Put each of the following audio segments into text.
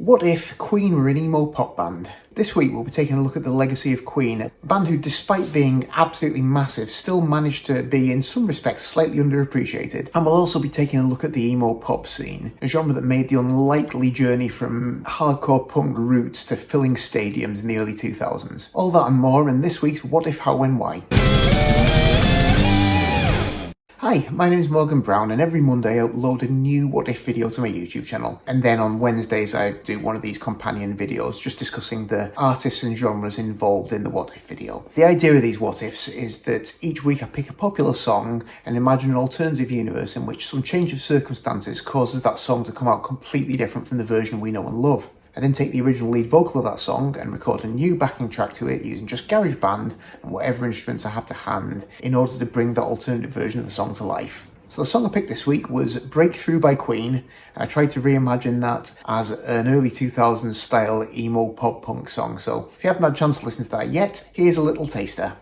What if Queen were an emo pop band? This week we'll be taking a look at the legacy of Queen, a band who, despite being absolutely massive, still managed to be in some respects slightly underappreciated. And we'll also be taking a look at the emo pop scene, a genre that made the unlikely journey from hardcore punk roots to filling stadiums in the early 2000s. All that and more in this week's What If, How, When, Why. Hi, my name is Morgan Brown, and every Monday I upload a new What If video to my YouTube channel. And then on Wednesdays I do one of these companion videos just discussing the artists and genres involved in the What If video. The idea of these What Ifs is that each week I pick a popular song and imagine an alternative universe in which some change of circumstances causes that song to come out completely different from the version we know and love. I then take the original lead vocal of that song and record a new backing track to it using just GarageBand and whatever instruments I have to hand in order to bring that alternative version of the song to life. So the song I picked this week was Breakthrough by Queen, and I tried to reimagine that as an early 2000s style emo pop punk song. So if you haven't had a chance to listen to that yet, here's a little taster.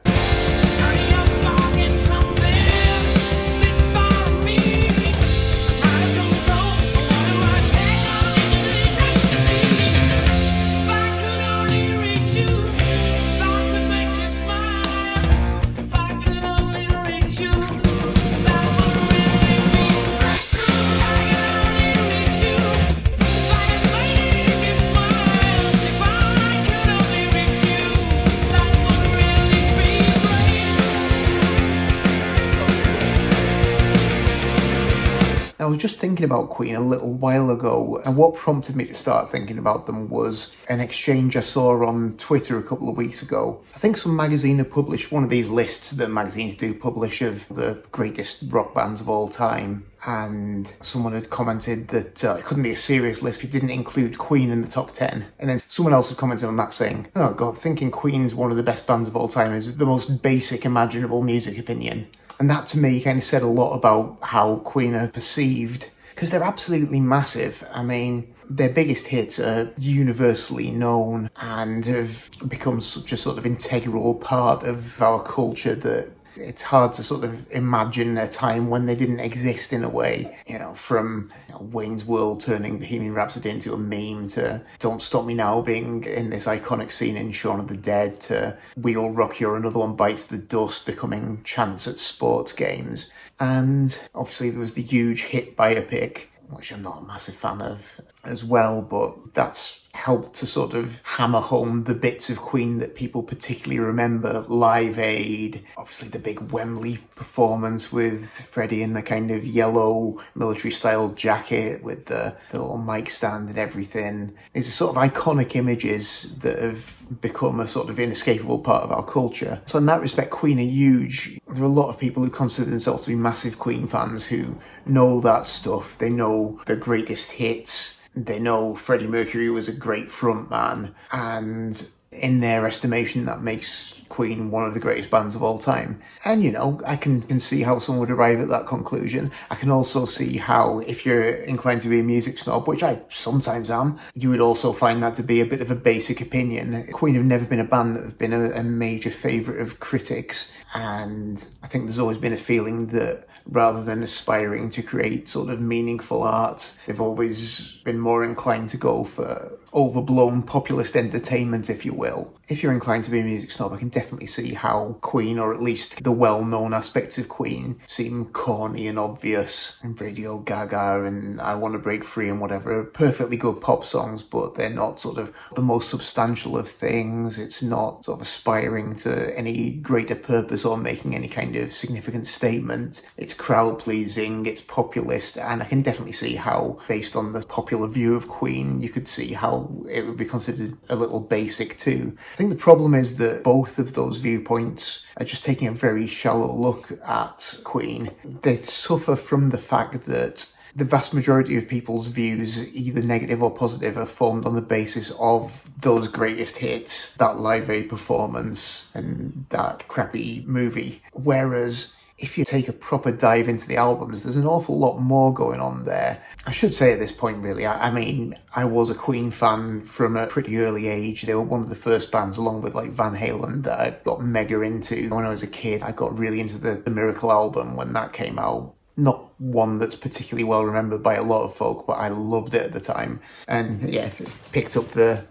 I was just thinking about Queen a little while ago, and what prompted me to start thinking about them was an exchange I saw on Twitter a couple of weeks ago. I think some magazine had published one of these lists that magazines do publish of the greatest rock bands of all time, and someone had commented that it couldn't be a serious list if it didn't include Queen in the top 10. And then someone else had commented on that saying, "Oh God, thinking Queen's one of the best bands of all time is the most basic imaginable music opinion." And that to me kind of said a lot about how Queen are perceived, because they're absolutely massive. I mean, their biggest hits are universally known and have become such a sort of integral part of our culture that it's hard to sort of imagine a time when they didn't exist in a way. You know, from Wayne's World turning Bohemian Rhapsody into a meme to Don't Stop Me Now being in this iconic scene in Shaun of the Dead to We'll Rock You or Another One Bites the Dust becoming chants at sports games. And obviously there was the huge hit biopic, which I'm not a massive fan of as well, but that's helped to sort of hammer home the bits of Queen that people particularly remember. Live Aid, obviously the big Wembley performance with Freddie in the kind of yellow military-style jacket with the little mic stand and everything. These are sort of iconic images that have become a sort of inescapable part of our culture. So in that respect, Queen are huge. There are a lot of people who consider themselves to be massive Queen fans who know that stuff. They know the greatest hits. They know Freddie Mercury was a great frontman, and in their estimation that makes Queen one of the greatest bands of all time. And you know, I can see how someone would arrive at that conclusion. I can also see how, if you're inclined to be a music snob, which I sometimes am, you would also find that to be a bit of a basic opinion. Queen have never been a band that have been a major favourite of critics, and I think there's always been a feeling that rather than aspiring to create sort of meaningful art, they've always been more inclined to go for overblown populist entertainment, if you will. If you're inclined to be a music snob, I can definitely see how Queen, or at least the well-known aspects of Queen, seem corny and obvious. And Radio Gaga and I Want to Break Free and whatever are perfectly good pop songs, but they're not sort of the most substantial of things. It's not sort of aspiring to any greater purpose or making any kind of significant statement. It's crowd-pleasing, it's populist, and I can definitely see how, based on the popular view of Queen, you could see how it would be considered a little basic too. I think the problem is that both of those viewpoints are just taking a very shallow look at Queen. They suffer from the fact that the vast majority of people's views, either negative or positive, are formed on the basis of those greatest hits, that Live Aid performance and that crappy movie. Whereas if you take a proper dive into the albums, there's an awful lot more going on there. I should say at this point, really, I mean, I was a Queen fan from a pretty early age. They were one of the first bands, along with like Van Halen, that I got mega into when I was a kid. I got really into the Miracle album when that came out. Not one that's particularly well remembered by a lot of folk, but I loved it at the time. And yeah, picked up the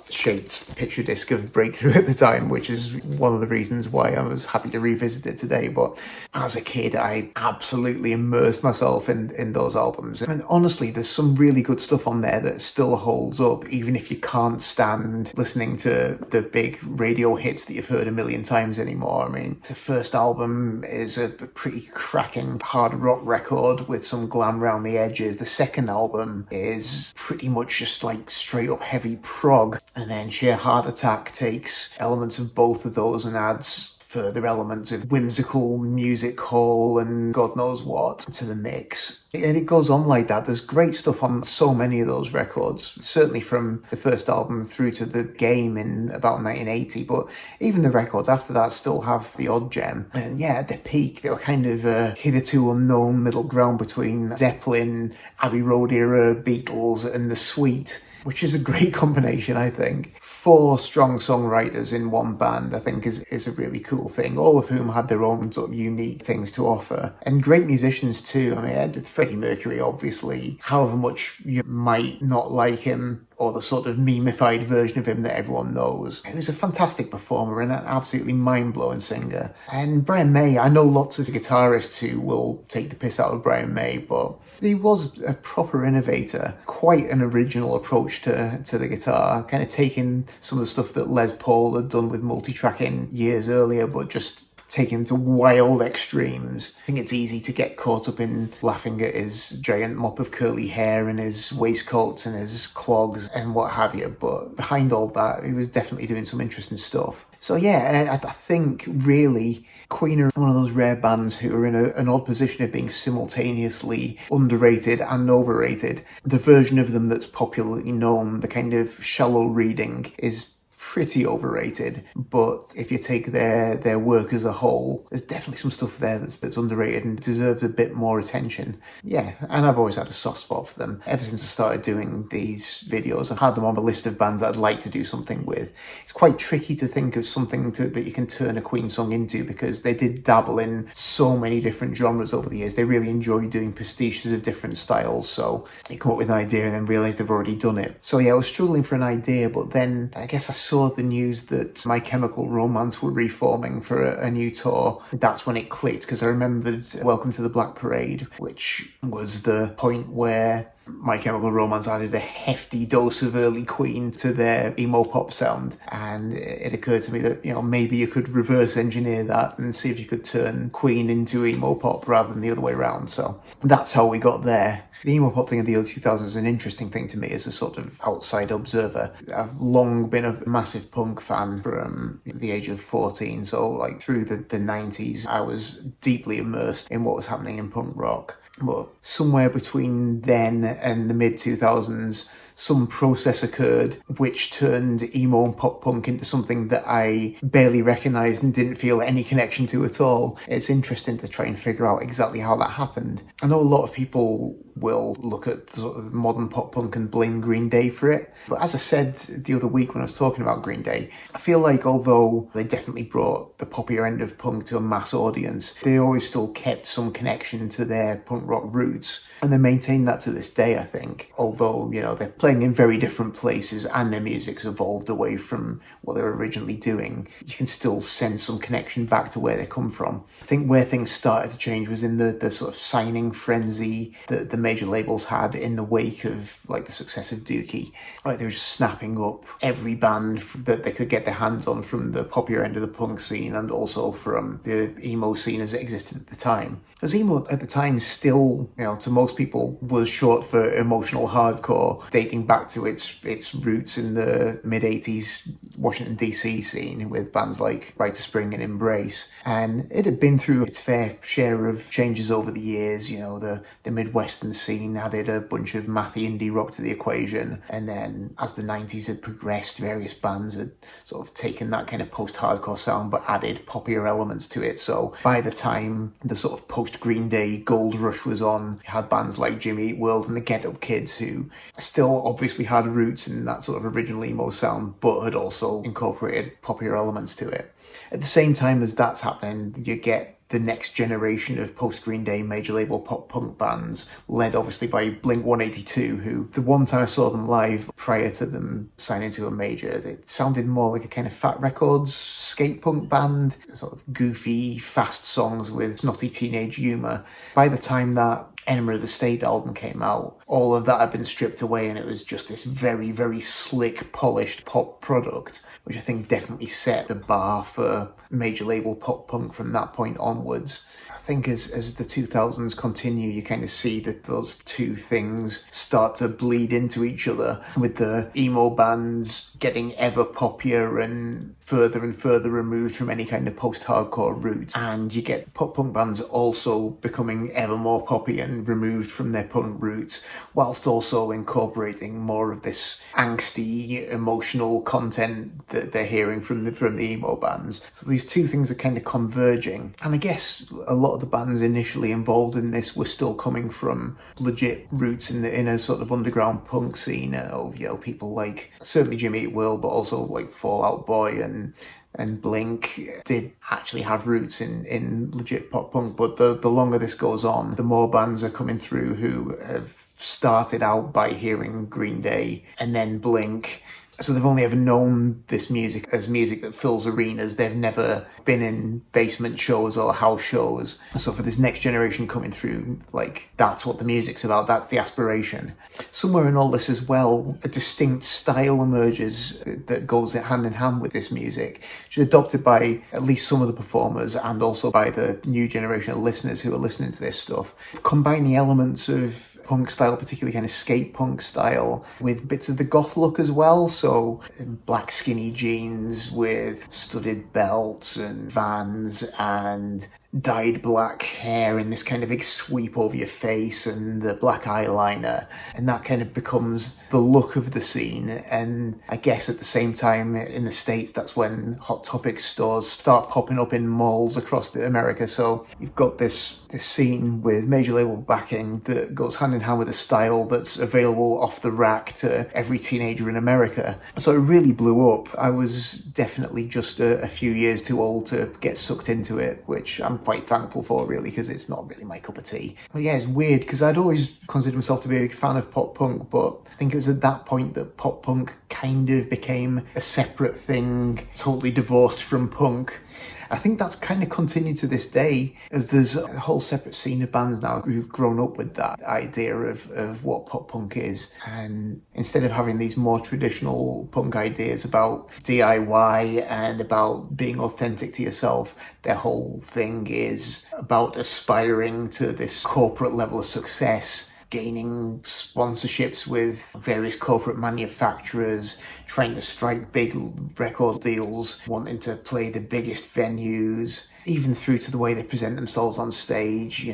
shaped picture disc of Breakthrough at the time, which is one of the reasons why I was happy to revisit it today. But as a kid, I absolutely immersed myself in those albums. And honestly, there's some really good stuff on there that still holds up, even if you can't stand listening to the big radio hits that you've heard a million times anymore. I mean, the first album is a pretty cracking hard rock record with some glam around the edges. The second album is pretty much just like straight up heavy prog. And then Sheer Heart Attack takes elements of both of those and adds further elements of whimsical music hall and God knows what to the mix. And it goes on like that. There's great stuff on so many of those records, certainly from the first album through to The Game in about 1980, but even the records after that still have the odd gem. And yeah, at the peak, they were kind of a hitherto unknown middle ground between Zeppelin, Abbey Road era, Beatles, and The Sweet, which is a great combination, I think. 4 strong songwriters in one band, I think, is a really cool thing, all of whom had their own sort of unique things to offer. And great musicians too. I mean, Freddie Mercury, obviously, however much you might not like him, or the sort of memeified version of him that everyone knows. He was a fantastic performer and an absolutely mind-blowing singer. And Brian May, I know lots of guitarists who will take the piss out of Brian May, but he was a proper innovator, quite an original approach to the guitar, kind of taking some of the stuff that Les Paul had done with multi-tracking years earlier, but just taken to wild extremes. I think it's easy to get caught up in laughing at his giant mop of curly hair and his waistcoats and his clogs and what have you, but behind all that, he was definitely doing some interesting stuff. So yeah, I think really Queen are one of those rare bands who are in an odd position of being simultaneously underrated and overrated. The version of them that's popularly known, the kind of shallow reading, is pretty overrated, but if you take their work as a whole, there's definitely some stuff there that's underrated and deserves a bit more attention. Yeah, and I've always had a soft spot for them. Ever since I started doing these videos, I've had them on the list of bands that I'd like to do something with. It's quite tricky to think of something that you can turn a Queen song into, because they did dabble in so many different genres over the years. They really enjoy doing pastiches of different styles, so you come up with an idea and then realise they've already done it. So yeah, I was struggling for an idea, but then I guess I saw the news that My Chemical Romance were reforming for a new tour. That's when it clicked, because I remembered Welcome to the Black Parade, which was the point where My Chemical Romance added a hefty dose of early Queen to their emo-pop sound, and it occurred to me that, maybe you could reverse engineer that and see if you could turn Queen into emo-pop rather than the other way around. So that's how we got there. The emo-pop thing of the early 2000s is an interesting thing to me as a sort of outside observer. I've long been a massive punk fan from the age of 14, so like through the 90s, I was deeply immersed in what was happening in punk rock. But somewhere between then and the mid-2000s, some process occurred which turned emo and pop punk into something that I barely recognised and didn't feel any connection to at all. It's interesting to try and figure out exactly how that happened. I know a lot of people will look at sort of modern pop punk and blame Green Day for it. But as I said the other week when I was talking about Green Day, I feel like although they definitely brought the poppier end of punk to a mass audience, they always still kept some connection to their punk rock roots. And they maintain that to this day, I think. Although, they're playing in very different places and their music's evolved away from what they were originally doing, you can still sense some connection back to where they come from. I think where things started to change was in the sort of signing frenzy that the major labels had in the wake of like the success of Dookie. Like they were just snapping up every band that they could get their hands on from the popular end of the punk scene and also from the emo scene as it existed at the time. Because emo at the time still, to most people was short for emotional hardcore, dating back to its roots in the mid-80s Washington DC scene with bands like Rite of Spring and Embrace. And it had been through its fair share of changes over the years. The Midwestern scene added a bunch of mathy indie rock to the equation, and then as the 90s had progressed, various bands had sort of taken that kind of post-hardcore sound but added poppier elements to it. So by the time the sort of post-Green Day gold rush was on, you had bands like Jimmy Eat World and the Get Up Kids, who still obviously had roots in that sort of original emo sound but had also incorporated poppier elements to it. At the same time as that's happening, you get the next generation of post-Green Day major label pop-punk bands, led obviously by Blink-182, who the one time I saw them live prior to them signing to a major, it sounded more like a kind of Fat Records skate punk band, sort of goofy, fast songs with snotty teenage humour. By the time that Enema of the State album came out, all of that had been stripped away and it was just this very, very slick, polished pop product, which I think definitely set the bar for major label pop punk from that point onwards. I think as the 2000s continue, you kind of see that those two things start to bleed into each other, with the emo bands getting ever poppier and further removed from any kind of post-hardcore roots, and you get pop-punk bands also becoming ever more poppy and removed from their punk roots, whilst also incorporating more of this angsty, emotional content that they're hearing from the emo bands. So these two things are kind of converging, and I guess a lot of the bands initially involved in this were still coming from legit roots in a sort of underground punk scene. People like certainly Jimmy Eat World, but also like Fall Out Boy and Blink did actually have roots in legit pop punk. But the longer this goes on, the more bands are coming through who have started out by hearing Green Day and then Blink. So they've only ever known this music as music that fills arenas. They've never been in basement shows or house shows. So for this next generation coming through, like, that's what the music's about. That's the aspiration. Somewhere in all this as well, a distinct style emerges that goes hand in hand with this music, which is adopted by at least some of the performers and also by the new generation of listeners who are listening to this stuff. Combining elements of punk style, particularly kind of skate punk style, with bits of the goth look as well. So black skinny jeans with studded belts and Vans and dyed black hair and this kind of big sweep over your face and the black eyeliner, and that kind of becomes the look of the scene. And I guess at the same time in the States, that's when Hot Topic stores start popping up in malls across America. So you've got this scene with major label backing that goes hand in hand with a style that's available off the rack to every teenager in America. So it really blew up. I was definitely just a few years too old to get sucked into it, which I'm quite thankful for, really, because it's not really my cup of tea. But yeah, it's weird because I'd always considered myself to be a big fan of pop punk, but I think it was at that point that pop punk kind of became a separate thing, totally divorced from punk. I think that's kind of continued to this day, as there's a whole separate scene of bands now who've grown up with that idea of what pop punk is. And instead of having these more traditional punk ideas about DIY and about being authentic to yourself, their whole thing is about aspiring to this corporate level of success, gaining sponsorships with various corporate manufacturers, trying to strike big record deals, wanting to play the biggest venues, even through to the way they present themselves on stage,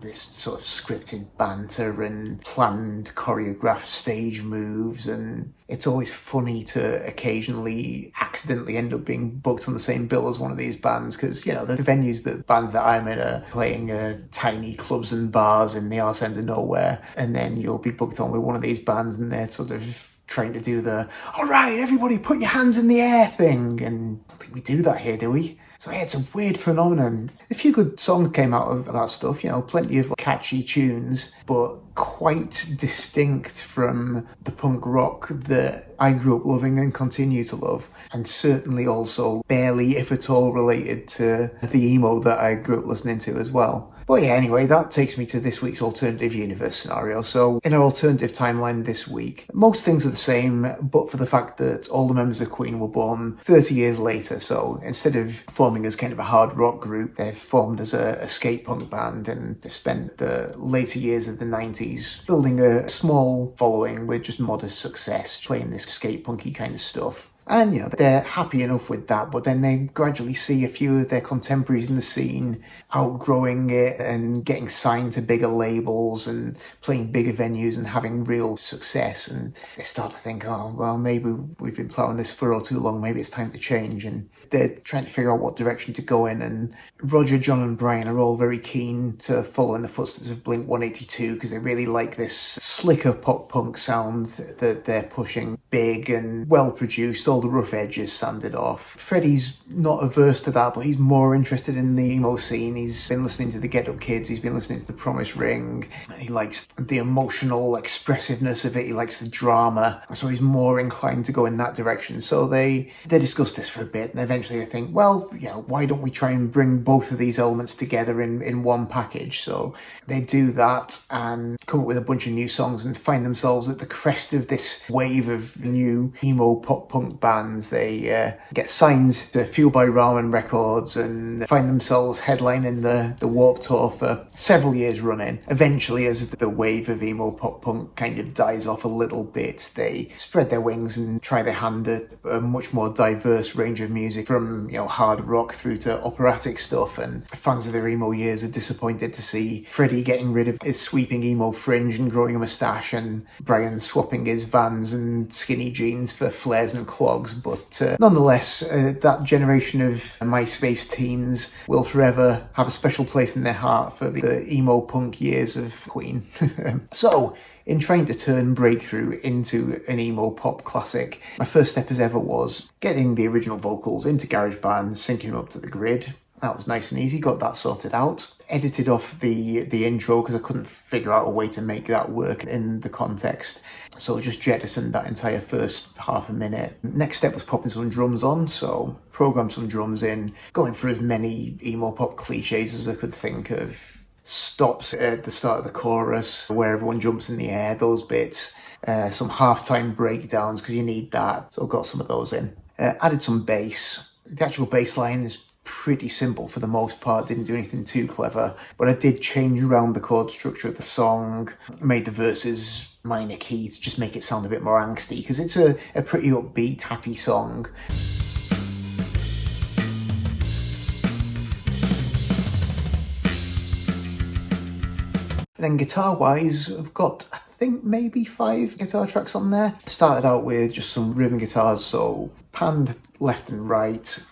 this sort of scripted banter and planned choreographed stage moves. And it's always funny to occasionally accidentally end up being booked on the same bill as one of these bands, because, the venues that bands that I'm in are playing tiny clubs and bars in the arse end of nowhere, and then you'll be booked on with one of these bands and they're sort of trying to do the, all right, everybody put your hands in the air thing, and I don't think we do that here, do we? So yeah, it's a weird phenomenon. A few good songs came out of that stuff, plenty of catchy tunes, but quite distinct from the punk rock that I grew up loving and continue to love. And certainly also barely, if at all, related to the emo that I grew up listening to as well. But yeah, anyway, that takes me to this week's alternative universe scenario. So in our alternative timeline this week, most things are the same, but for the fact that all the members of Queen were born 30 years later. So instead of forming as kind of a hard rock group, they've formed as a skate punk band, and they spent the later years of the 90s building a small following with just modest success, playing this skate punky kind of stuff. And, they're happy enough with that, but then they gradually see a few of their contemporaries in the scene outgrowing it and getting signed to bigger labels and playing bigger venues and having real success. And they start to think, oh, well, maybe we've been plowing this furrow too long, maybe it's time to change. And they're trying to figure out what direction to go in. And Roger, John and Brian are all very keen to follow in the footsteps of Blink-182 because they really like this slicker pop punk sound that they're pushing, big and well produced, all the rough edges sanded off. Freddie's not averse to that, but he's more interested in the emo scene. He's been listening to the Get Up Kids, he's been listening to the Promise Ring. He likes the emotional expressiveness of it, he likes the drama, so he's more inclined to go in that direction. So they discuss this for a bit, and eventually they think, well, why don't we try and bring both of these elements together in one package? So they do that and come up with a bunch of new songs and find themselves at the crest of this wave of new emo pop punk bands. They get signed to Fuel by Ramen Records and find themselves headlining the Warped Tour for several years running. Eventually, as the wave of emo pop punk kind of dies off a little bit, they spread their wings and try their hand at a much more diverse range of music, from hard rock through to operatic stuff. And fans of their emo years are disappointed to see Freddie getting rid of his sweeping emo fringe and growing a moustache, and Brian swapping his Vans and skinny jeans for flares and clogs. But nonetheless, that generation of MySpace teens will forever have a special place in their heart for the emo punk years of Queen. So, in trying to turn Breakthrough into an emo pop classic, my first step as ever was getting the original vocals into GarageBand, syncing them up to the grid. That was nice and easy, got that sorted out. Edited off the intro because I couldn't figure out a way to make that work in the context. So just jettisoned that entire first half a minute. Next step was popping some drums on, so programmed some drums in, going through as many emo pop cliches as I could think of. Stops at the start of the chorus where everyone jumps in the air, those bits. Some halftime breakdowns because you need that, so got some of those in. Added some bass. The actual bass line is pretty simple for the most part, didn't do anything too clever, but I did change around the chord structure of the song, made the verses minor key to just make it sound a bit more angsty, because it's a pretty upbeat, happy song. Then guitar-wise, I've got, I think, maybe 5 guitar tracks on there. Started out with just some rhythm guitars, so panned left and right,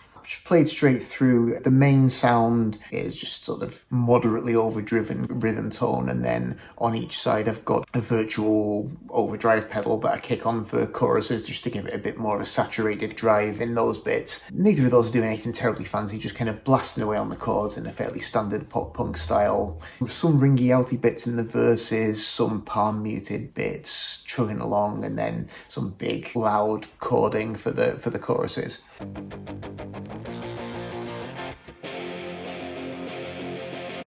played straight through. The main sound is just sort of moderately overdriven rhythm tone, and then on each side I've got a virtual overdrive pedal that I kick on for choruses just to give it a bit more of a saturated drive in those bits. Neither of those are doing anything terribly fancy, just kind of blasting away on the chords in a fairly standard pop punk style. Some ringy outy bits in the verses, some palm muted bits chugging along, and then some big loud chording for the choruses.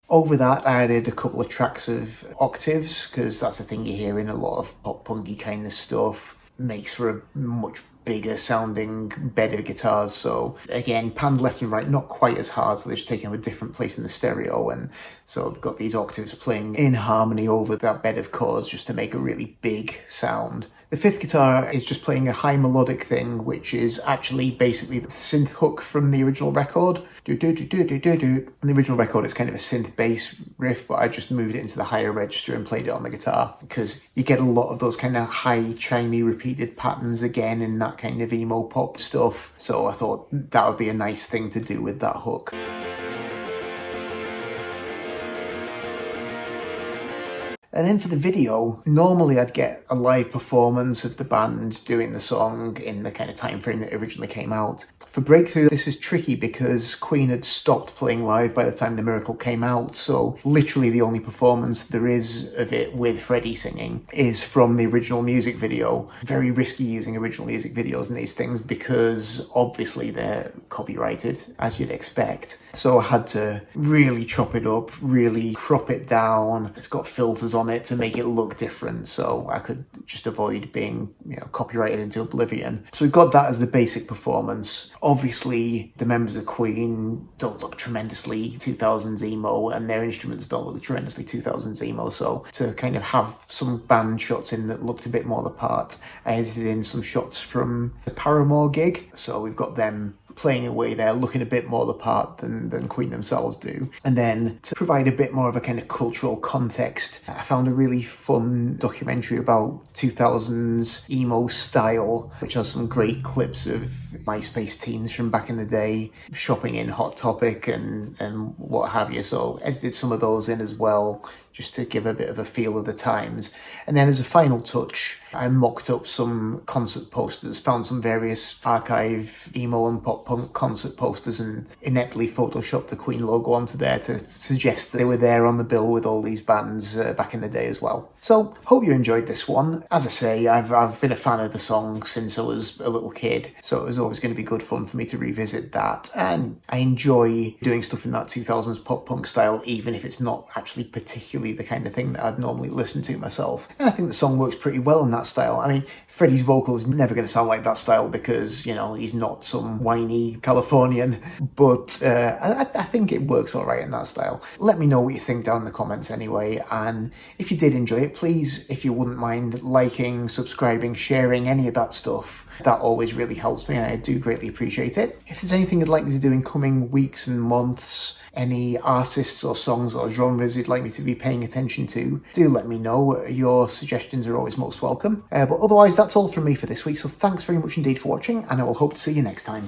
Over that, I added a couple of tracks of octaves, because that's the thing you hear in a lot of pop punky kind of stuff. Makes for a much bigger sounding bed of guitars. So again, panned left and right, not quite as hard, so they're just taking up a different place in the stereo, and so I've got these octaves playing in harmony over that bed of chords just to make a really big sound. The fifth guitar is just playing a high melodic thing, which is actually basically the synth hook from the original record. Do do do do do do do. In the original record, it's kind of a synth bass riff, but I just moved it into the higher register and played it on the guitar, because you get a lot of those kind of high, chimey, repeated patterns again in that kind of emo pop stuff. So I thought that would be a nice thing to do with that hook. And then for the video, normally I'd get a live performance of the band doing the song in the kind of time frame that it originally came out. For Breakthrough, this is tricky because Queen had stopped playing live by the time The Miracle came out, so literally the only performance there is of it with Freddie singing is from the original music video. Very risky using original music videos in these things because obviously they're copyrighted, as you'd expect. So I had to really chop it up, really crop it down. It's got filters on it to make it look different, so I could just avoid being copyrighted into oblivion. So we've got that as the basic performance. Obviously the members of Queen don't look tremendously 2000s emo, and their instruments don't look tremendously 2000s emo, so to kind of have some band shots in that looked a bit more the part, I edited in some shots from the Paramore gig, so we've got them playing away there, looking a bit more the part than Queen themselves do. And then to provide a bit more of a kind of cultural context, I found a really fun documentary about 2000s emo style, which has some great clips of MySpace teens from back in the day, shopping in Hot Topic and what have you. So edited some of those in as well, just to give a bit of a feel of the times. And then as a final touch, I mocked up some concert posters, found some various archive emo and pop punk concert posters and ineptly photoshopped the Queen logo onto there to suggest that they were there on the bill with all these bands back in the day as well. So, hope you enjoyed this one. As I say, I've been a fan of the song since I was a little kid, so it was always going to be good fun for me to revisit that. And I enjoy doing stuff in that 2000s pop punk style, even if it's not actually particularly the kind of thing that I'd normally listen to myself. And I think the song works pretty well in that style. I mean, Freddie's vocal is never going to sound like that style because, you know, he's not some whiny Californian, but I think it works all right in that style. Let me know what you think down in the comments anyway, and if you did enjoy it, please, if you wouldn't mind liking, subscribing, sharing, any of that stuff. That always really helps me and I do greatly appreciate it. If there's anything you'd like me to do in coming weeks and months, any artists or songs or genres you'd like me to be paying attention to, do let me know. Your suggestions are always most welcome. But otherwise, that's all from me for this week, so thanks very much indeed for watching, and I will hope to see you next time.